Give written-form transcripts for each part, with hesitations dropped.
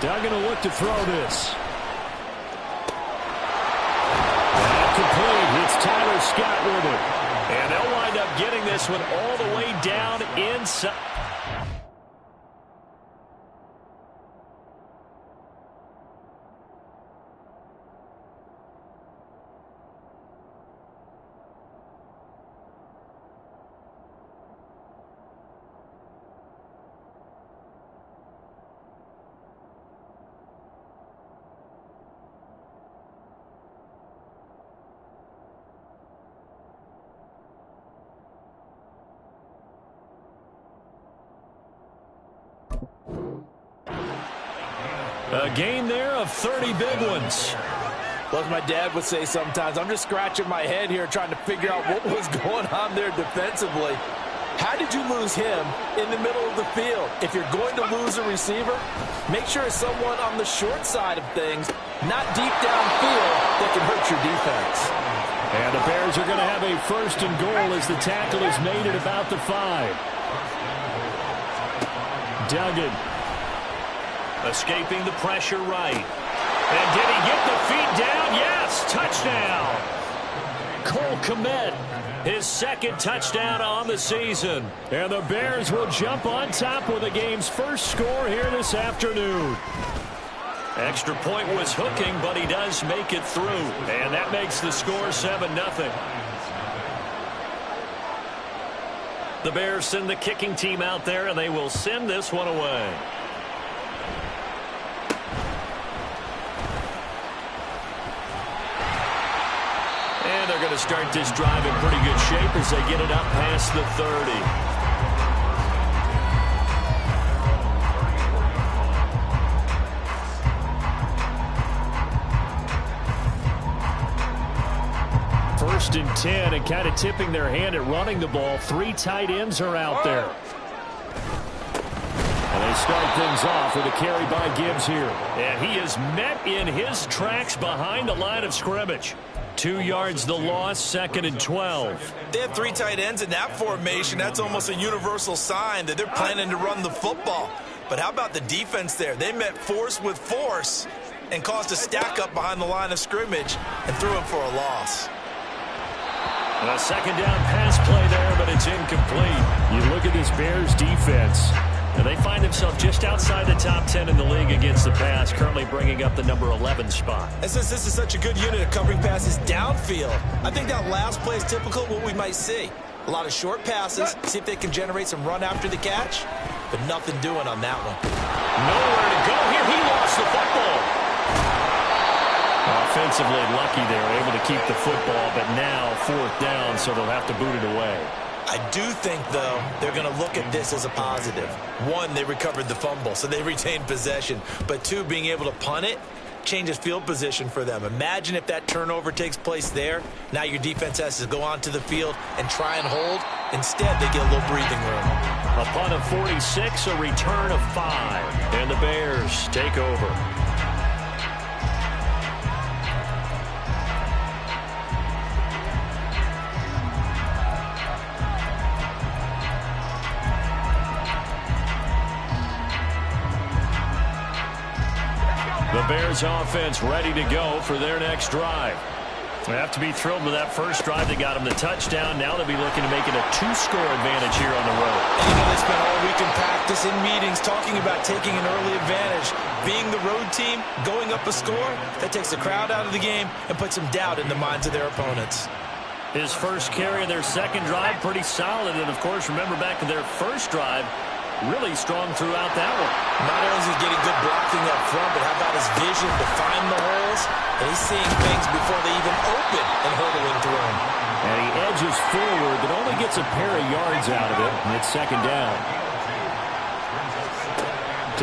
Duggan will look to throw this. Complete. It's Tyler Scott with it. And they'll wind up getting this one all the way down inside. A gain there of 30 big ones. Well, as my dad would say sometimes, I'm just scratching my head here trying to figure out what was going on there defensively. How did you lose him in the middle of the field? If you're going to lose a receiver, make sure it's someone on the short side of things, not deep downfield, that can hurt your defense. And the Bears are going to have a first and goal as the tackle is made at about the 5. Duggan. Escaping the pressure right. And did he get the feet down? Yes, touchdown. Cole Kmet, his second touchdown on the season. And the Bears will jump on top with the game's first score here this afternoon. Extra point was hooking, but he does make it through. And that makes the score 7-0. The Bears send the kicking team out there, and they will send this one away. And they're going to start this drive in pretty good shape as they get it up past the 30. First and 10, and kind of tipping their hand at running the ball. 3 tight ends are out there. And they start things off with a carry by Gibbs here. And he is met in his tracks behind the line of scrimmage. 2 yards the loss, 2nd and 12. They have 3 tight ends in that formation. That's almost a universal sign that they're planning to run the football. But how about the defense there? They met force with force and caused a stack up behind the line of scrimmage and threw him for a loss. A second down pass play there, but it's incomplete. You look at this Bears defense, and they find themselves just outside the top 10 in the league against the pass, currently bringing up the number 11 spot. And since this is such a good unit of covering passes downfield, I think that last play is typical of what we might see. A lot of short passes, see if they can generate some run after the catch, but nothing doing on that one. Nowhere to go here. He lost the football. Offensively lucky they were able to keep the football, but now 4th down, so they'll have to boot it away. I do think, though, they're going to look at this as a positive. 1, they recovered the fumble, so they retained possession. But 2, being able to punt it changes field position for them. Imagine if that turnover takes place there. Now your defense has to go onto the field and try and hold. Instead, they get a little breathing room. A punt of 46, a return of 5. And the Bears take over. The Bears offense ready to go for their next drive. They have to be thrilled with that first drive that got them the touchdown. Now they'll be looking to make it a 2-score advantage here on the road. And you know, they spent all week in practice, in meetings, talking about taking an early advantage. Being the road team, going up a score, that takes the crowd out of the game and puts some doubt in the minds of their opponents. His first carry of their second drive, pretty solid. And, of course, remember back to their first drive, really strong throughout that one. Not only is he getting good blocking up front, but how about his vision to find the holes? And he's seeing things before they even open and hurdling through them. And he edges forward, but only gets a pair of yards out of it. And it's 2nd down.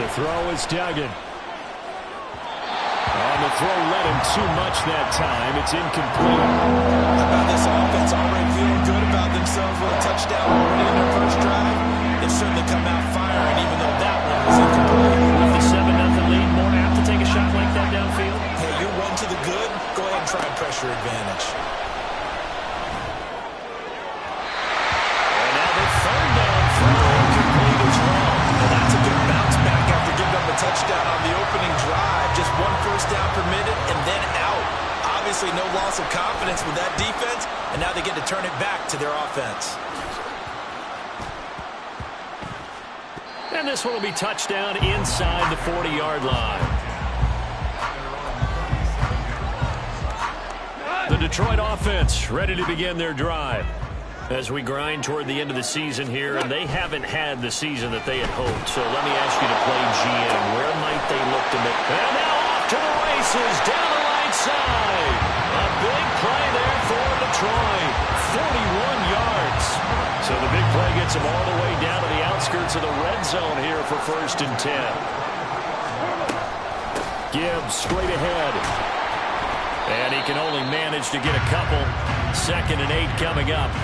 To throw is Duggan. And the throw led him too much that time. It's incomplete. How about this offense already feeling good about themselves with a touchdown already in their first drive? They've certainly come out firing, even though that one was incomplete. With the 7-0 lead, more apt to take a shot like that downfield? Hey, you run to the good, go ahead and try and pressure advantage. And now the 3rd down throw incomplete as well. And that's a good bounce back after giving up a touchdown on the opening opening drive. Just one first down permitted and then out. Obviously no loss of confidence with that defense, and now they get to turn it back to their offense. And this one will be touchdown inside the 40-yard line. The Detroit offense ready to begin their drive as we grind toward the end of the season here, and they haven't had the season that they had hoped. So let me ask you to play GM. Where might they look to make? And now off to the races down the right side. A big play there for Detroit. 41 yards. So the big play gets them all the way down to the outskirts of the red zone here for 1st and 10. Gibbs straight ahead. And he can only manage to get a couple. 2nd and 8 coming up.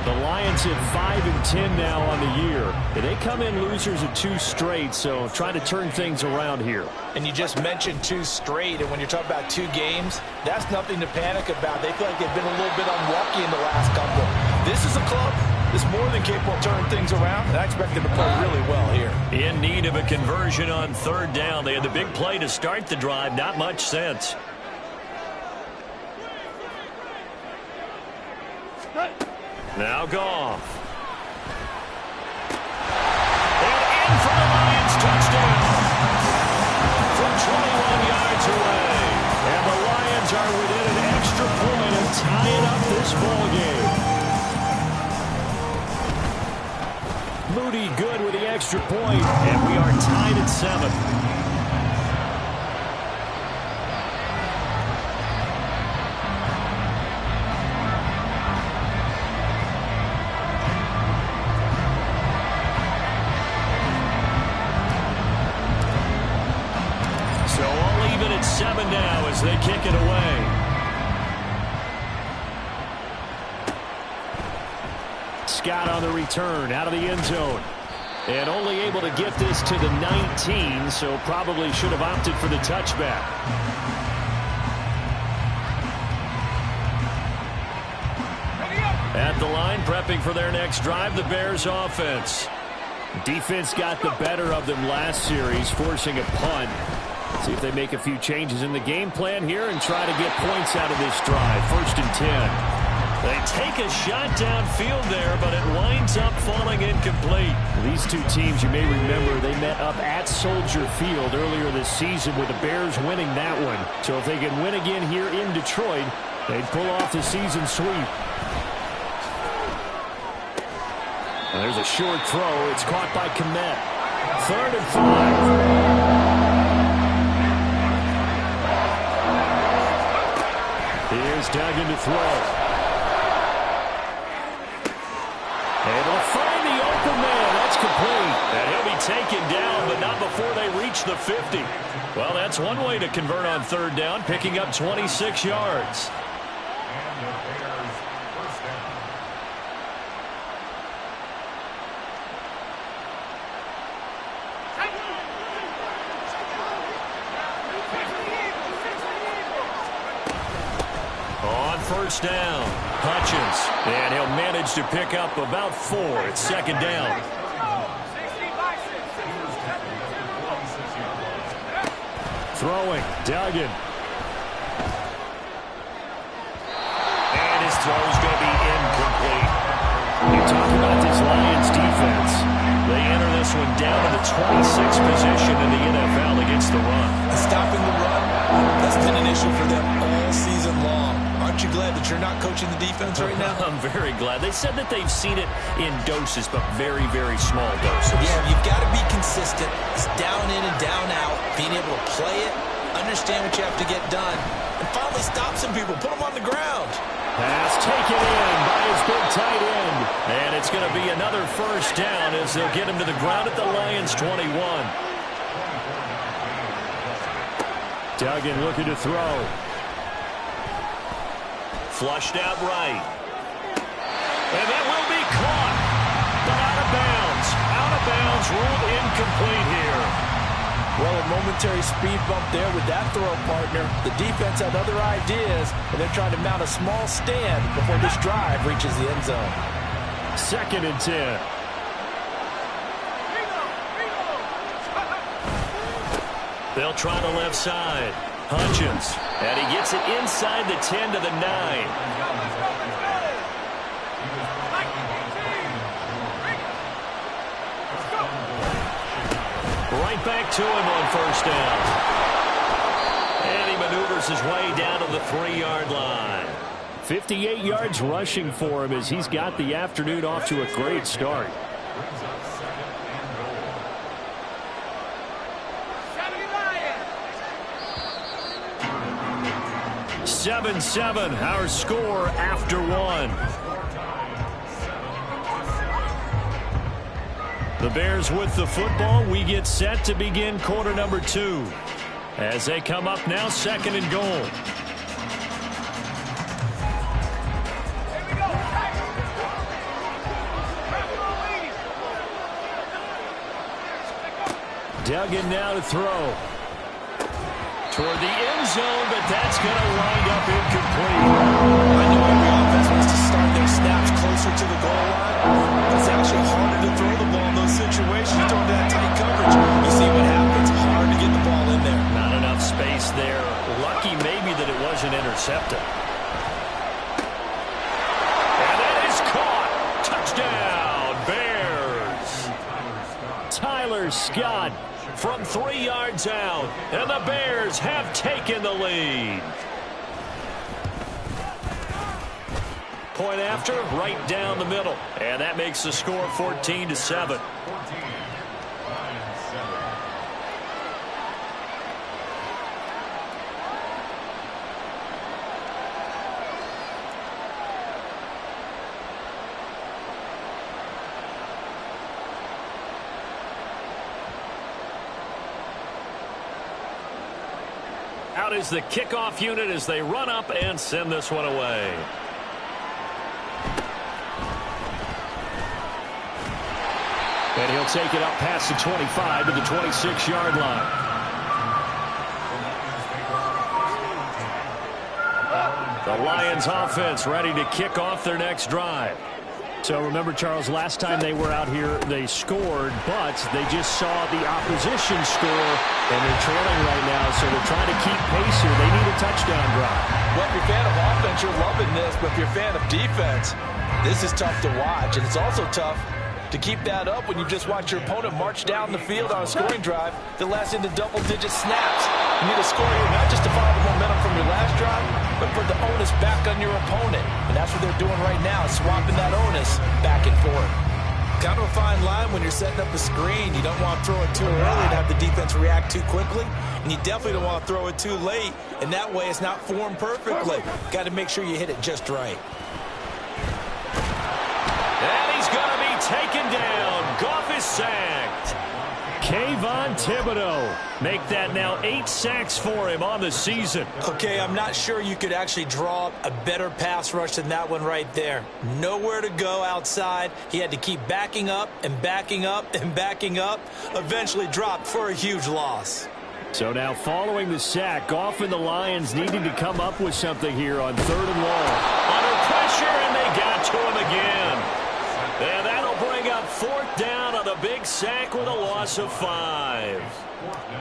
The Lions have 5 and 10 now on the year. They come in losers of 2 straight, so trying to turn things around here. And you just mentioned 2 straight, and when you're talking about 2 games, that's nothing to panic about. They feel like they've been a little bit unlucky in the last couple. This is a club that's more than capable of turning things around, and I expect them to play really well here. In need of a conversion on 3rd down. They had the big play to start the drive. Not much sense. Now Goff. And in for the Lions touchdown. From 21 yards away. And the Lions are within an extra point of tying up this ball game. Moody good with the extra point, and we are tied at 7. So all even at 7 now as they kick it away. Scott on the return out of the end zone. And only able to get this to the 19, so probably should have opted for the touchback. At the line, prepping for their next drive, the Bears offense. Defense got the better of them last series, forcing a punt. See if they make a few changes in the game plan here and try to get points out of this drive. 1st and 10. They take a shot downfield there, but it winds up falling incomplete. These 2 teams, you may remember, they met up at Soldier Field earlier this season with the Bears winning that one. So if they can win again here in Detroit, they'd pull off the season sweep. And there's a short throw. It's caught by Komet. 3rd and 5. Here's Duggan to throw. Able to find the open man. That's complete. And he'll be taken down, but not before they reach the 50. Well, that's one way to convert on 3rd down, picking up 26 yards. On 1st down, Hutchins, and he'll manage to pick up about 4 at 2nd down. Throwing, Duggan. And his throw's going to be incomplete. You talk about this Lions defense. They enter this one down to the 26th position in the NFL against the run. Stopping the run, that's been an issue for them all season long. Aren't you glad that you're not coaching the defense right now? I'm very glad. They said that they've seen it in doses, but very, very small doses. Yeah, you've got to be consistent. It's down in and down out. Being able to play it, understand what you have to get done, and finally stop some people, put them on the ground. Pass taken in by his big tight end. And it's going to be another 1st down as they'll get him to the ground at the Lions' 21. Duggan looking to throw. Flushed out right. And that will be caught. But out of bounds. Out of bounds, ruled incomplete here. Well, a momentary speed bump there with that throw partner. The defense had other ideas, and they're trying to mount a small stand before this drive reaches the end zone. 2nd and 10. They'll try the left side. Hutchins. And he gets it inside the 10 to the 9. Right back to him on first down. And he maneuvers his way down to the 3-yard line. 58 yards rushing for him as he's got the afternoon off to a great start. 7-7, our score after one. The Bears with the football. We get set to begin quarter number 2. As they come up now, 2nd and goal. Dug in now to throw. Toward the end zone, but that's going to wind up incomplete. I know every offense wants to start their snaps closer to the goal line, but it's actually harder to throw the ball in those situations. You throw into that tight coverage, you see what happens. Hard to get the ball in there. Not enough space there. Lucky maybe that it wasn't intercepted. And that is caught. Touchdown, Bears. Tyler Scott from 3 yards out, and the Bears have taken the lead. Point after, right down the middle, and that makes the score 14-7. Out is the kickoff unit as they run up and send this one away. And he'll take it up past the 25 to the 26-yard line. The Lions offense ready to kick off their next drive. So remember, Charles, last time they were out here, they scored, but they just saw the opposition score, and they're trailing right now, so they're trying to keep pace here. They need a touchdown drive. Well, if you're a fan of offense, you're loving this, but if you're a fan of defense, this is tough to watch, and it's also tough to keep that up when you just watch your opponent march down the field on a scoring drive that lasts into double-digit snaps. You need to score here not just to follow the momentum from your last drive, but put the onus back on your opponent. And that's what they're doing right now, swapping that onus back and forth. Kind of a fine line when you're setting up a screen. You don't want to throw it too early and have the defense react too quickly. And you definitely don't want to throw it too late. And that way it's not formed perfectly. Got to make sure you hit it just right. And he's going to be taken down. Goff is sacked. Kayvon Thibodeau make that now 8 sacks for him on the season. Okay, I'm not sure you could actually draw up a better pass rush than that one right there. Nowhere to go outside. He had to keep backing up and backing up and backing up. Eventually dropped for a huge loss. So now following the sack, Goff and the Lions needing to come up with something here on 3rd and long. Under pressure, and they got to him again. And that'll bring up 4th down on a big sack with a loss of 5.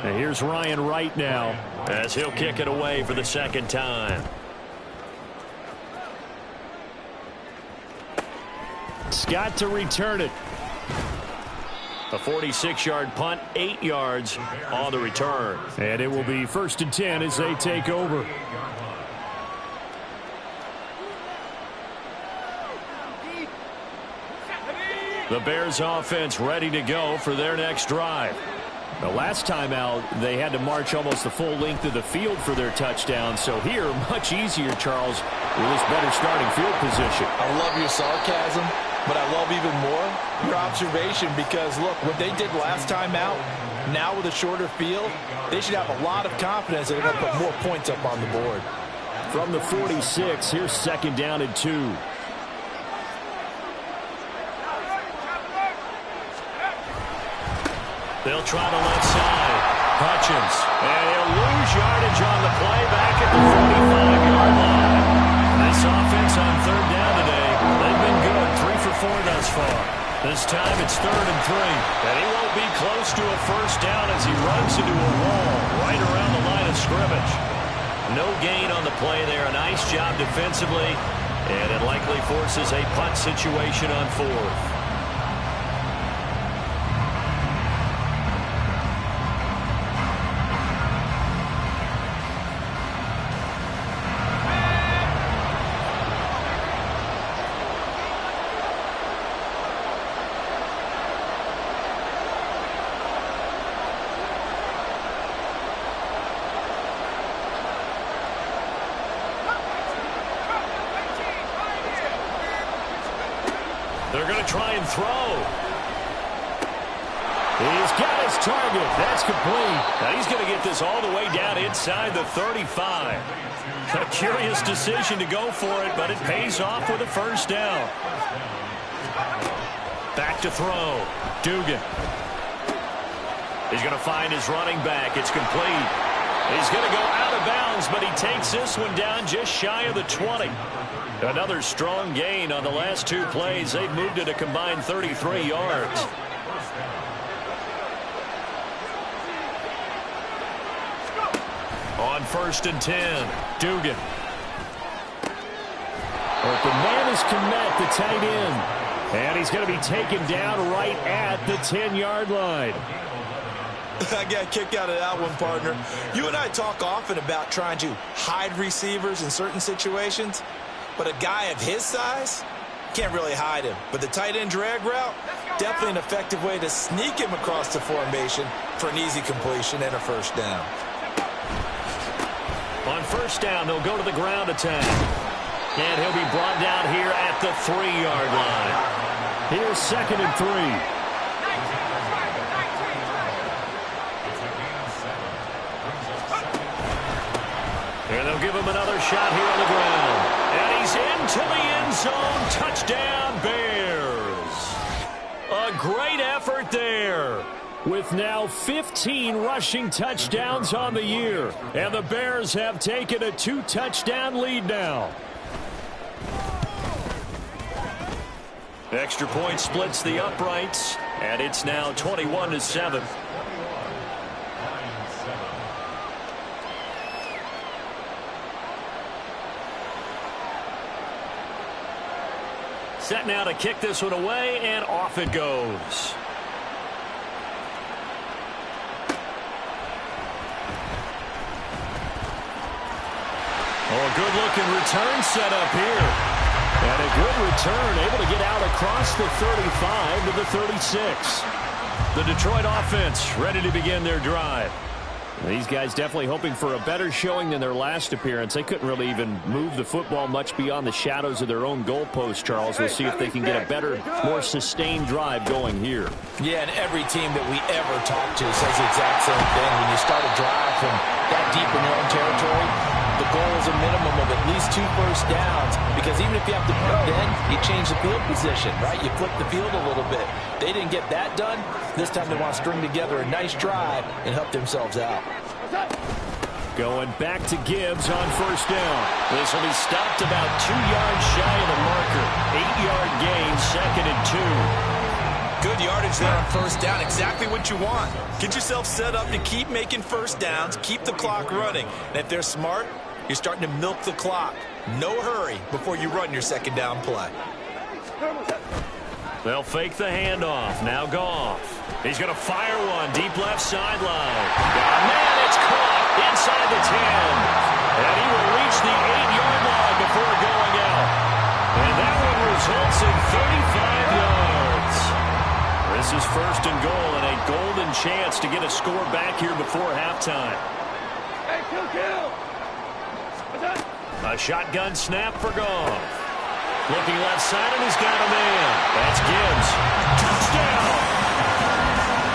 And here's Ryan Wright now, as he'll kick it away for the 2nd time. Scott to return it. A 46-yard punt, 8 yards on the return. And it will be 1st and 10 as they take over. The Bears offense ready to go for their next drive. The last time out, they had to march almost the full length of the field for their touchdown. So here, much easier, Charles, with this better starting field position. I love your sarcasm, but I love even more your observation because, look, what they did last time out, now with a shorter field, they should have a lot of confidence that they're going to put more points up on the board. From the 46, here's 2nd down and 2. They'll try the left side. Hutchins. And he'll lose yardage on the play back at the 45-yard line. This offense on 3rd down today, they've been good. 3 for 4 thus far. This time it's 3rd and 3. And he won't be close to a 1st down as he runs into a wall right scrimmage. No gain on the play there. A nice job defensively, and it likely forces a punt situation on fourth. They're going to try and throw. He's got his target. That's complete. Now he's going to get this all the way down inside the 35. A curious decision to go for it, but it pays off with a first down. Back to throw. Dugan. He's going to find his running back. It's complete. He's going to go out of bounds, but he takes this one down just shy of the 20. Another strong gain on the last two plays. They've moved it a combined 33 yards. On 1st and 10, Dugan. Open man is Komet, the tight end. And he's going to be taken down right at the 10-yard line. I got a kick out of that one, partner. You and I talk often about trying to hide receivers in certain situations. But a guy of his size, can't really hide him. But the tight end drag route, definitely an effective way to sneak him across the formation for an easy completion and a first down. On first down, they'll go to the ground attack. And he'll be brought down here at the 3-yard line. Here's 2nd and 3. And they'll give him another shot here on the ground. And he's into the end zone. Touchdown, Bears. A great effort there. With now 15 rushing touchdowns on the year. And the Bears have taken a 2-touchdown lead now. Extra point splits the uprights. And it's now 21-7. Set now to kick this one away, and off it goes. Oh, a good-looking return set up here. And a good return, able to get out across the 35 to the 36. The Detroit offense ready to begin their drive. These guys definitely hoping for a better showing than their last appearance. They couldn't really even move the football much beyond the shadows of their own goalpost, Charles. We'll see if they can get a better, more sustained drive going here. Yeah, and every team that we ever talk to says the exact same thing. When you start a drive from that deep in your own territory, the goal is a minimum of at least 2 first downs, because even if you have to punt then, you change the field position, right? You flip the field a little bit. They didn't get that done. This time they want to string together a nice drive and help themselves out. Going back to Gibbs on first down. This will be stopped about 2 yards shy of the marker. 8-yard gain, 2nd and 2. Good yardage there on first down. Exactly what you want. Get yourself set up to keep making first downs, keep the clock running. And if they're smart, you're starting to milk the clock. No hurry before you run your second down play. They'll fake the handoff. Now Goff. He's going to fire one deep left sideline. Man, it's caught inside the 10. And he will reach the 8-yard line before going out. And that one results in 35 yards. This is 1st and goal and a golden chance to get a score back here before halftime. A shotgun snap for Goff. Looking left side, and he's got a man. That's Gibbs. Touchdown!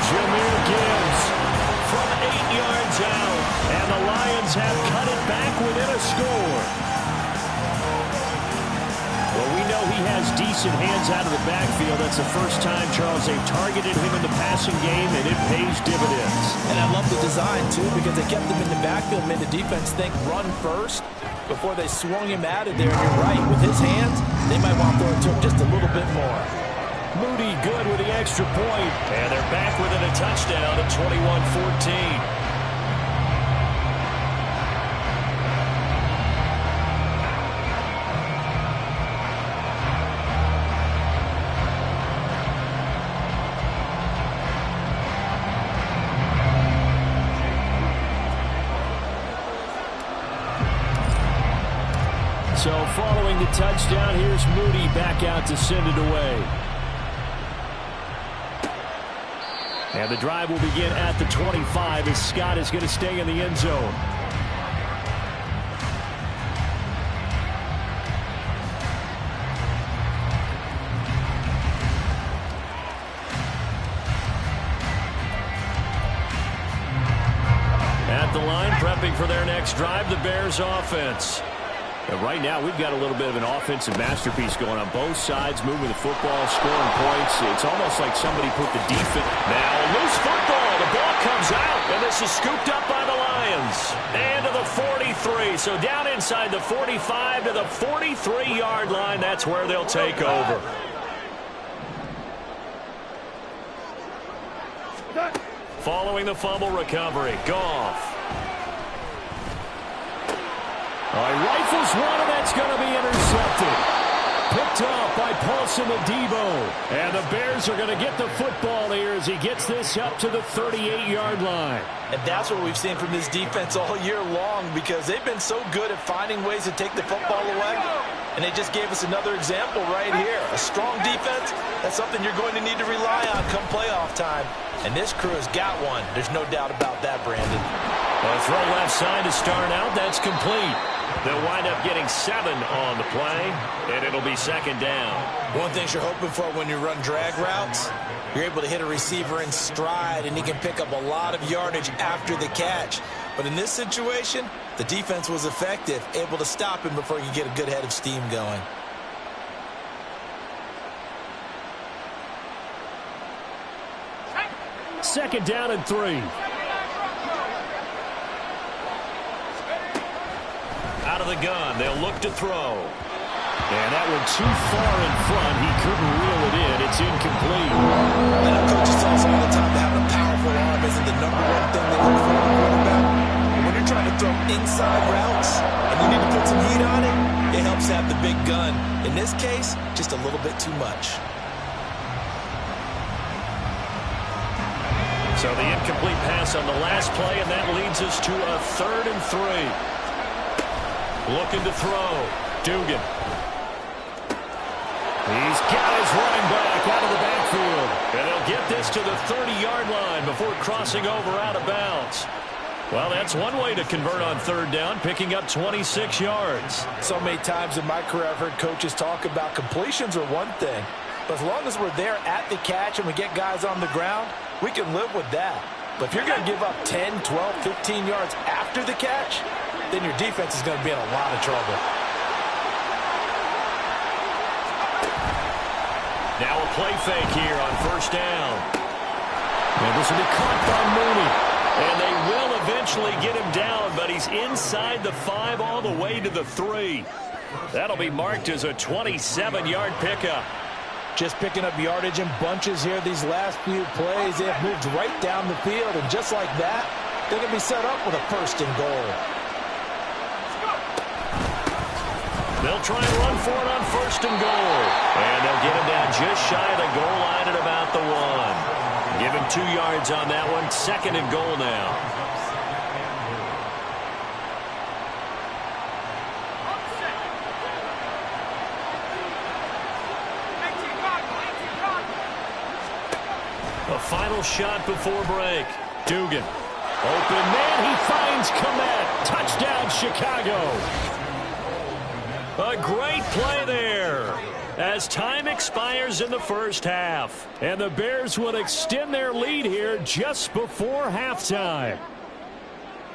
Jahmyr Gibbs from 8 yards out. And the Lions have cut it back within a score. Well, we know he has decent hands out of the backfield. That's the first time, Charles, they've targeted him in the passing game, and it pays dividends. And I love the design, too, because they kept him in the backfield, made the defense think run first before they swung him out of there. And you're right, with his hands, they might want to throw it to him just a little bit more. Moody good with the extra point. And they're back within a touchdown at 21-14. So following the touchdown, here's Moody back out to send it away. And the drive will begin at the 25 as Scott is going to stay in the end zone. At the line, prepping for their next drive, the Bears offense. But right now, we've got a little bit of an offensive masterpiece going on both sides, moving the football, scoring points. It's almost like somebody put the defense. Now, loose football. The ball comes out, and this is scooped up by the Lions. And to the 43. So down inside the 45 to the 43-yard line. That's where they'll take over. Following the fumble recovery, Goff. All right, rifles one, and that's going to be intercepted. Picked up by Paulson Adebo. And the Bears are going to get the football here as he gets this up to the 38-yard line. And that's what we've seen from this defense all year long, because they've been so good at finding ways to take the football away. And they just gave us another example right here. A strong defense, that's something you're going to need to rely on come playoff time. And this crew has got one. There's no doubt about that, Brandon. Well, throw left side to start out. That's complete. They'll wind up getting 7 on the play, and it'll be second down. One thing you're hoping for when you run drag routes, you're able to hit a receiver in stride, and he can pick up a lot of yardage after the catch. But in this situation, the defense was effective, able to stop him before he could get a good head of steam going. Second down and 3. Out of the gun, they'll look to throw. And that one too far in front. He couldn't reel it in. It's incomplete. And our coaches tell us all the time that having a powerful arm isn't the number one thing they look for in a quarterback. But when you're trying to throw inside routes and you need to put some heat on it, it helps to have the big gun. In this case, just a little bit too much. So the incomplete pass on the last play, and that leads us to a 3rd and 3. Looking to throw. Dugan. He's got his running back out of the backfield. And they'll get this to the 30-yard line before crossing over out of bounds. Well, that's one way to convert on 3rd down, picking up 26 yards. So many times in my career, I've heard coaches talk about completions are one thing. But as long as we're there at the catch and we get guys on the ground, we can live with that. But if you're going to give up 10, 12, 15 yards after the catch, then your defense is going to be in a lot of trouble. Now a play fake here on 1st down. And this will be caught by Mooney. And they will eventually get him down, but he's inside the 5 all the way to the 3. That'll be marked as a 27-yard pickup. Just picking up yardage in bunches here these last few plays. They have moved right down the field, and just like that, they're going to be set up with a 1st and goal. They'll try and run for it on 1st and goal. And they'll get him down just shy of the goal line at about the 1. Give him 2 yards on that one. 2nd and goal now. A final shot before break. Dugan. Open man. He finds Komet. Touchdown, Chicago. A great play there as time expires in the 1st half. And the Bears will extend their lead here just before halftime.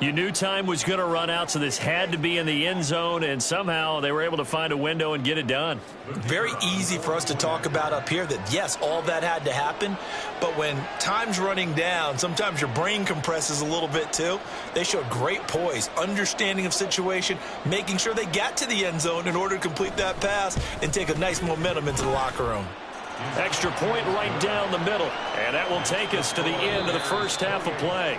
You knew time was going to run out, so this had to be in the end zone, and somehow they were able to find a window and get it done. Very easy for us to talk about up here that, yes, all that had to happen, but when time's running down, sometimes your brain compresses a little bit too. They showed great poise, understanding of situation, making sure they got to the end zone in order to complete that pass and take a nice momentum into the locker room. Extra point right down the middle, and that will take us to the end of the 1st half of play.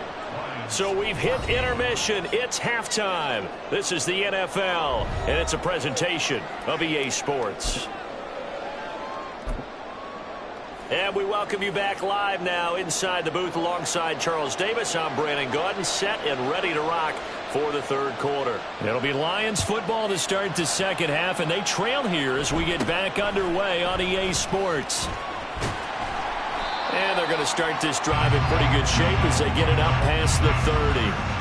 So we've hit intermission. It's halftime. This is the NFL, and it's a presentation of EA Sports. And we welcome you back live now inside the booth alongside Charles Davis. I'm Brandon Gaudin, set and ready to rock for the third quarter. It'll be Lions football to start the second half, and they trail here as we get back underway on EA Sports. And they're going to start this drive in pretty good shape as they get it up past the 30.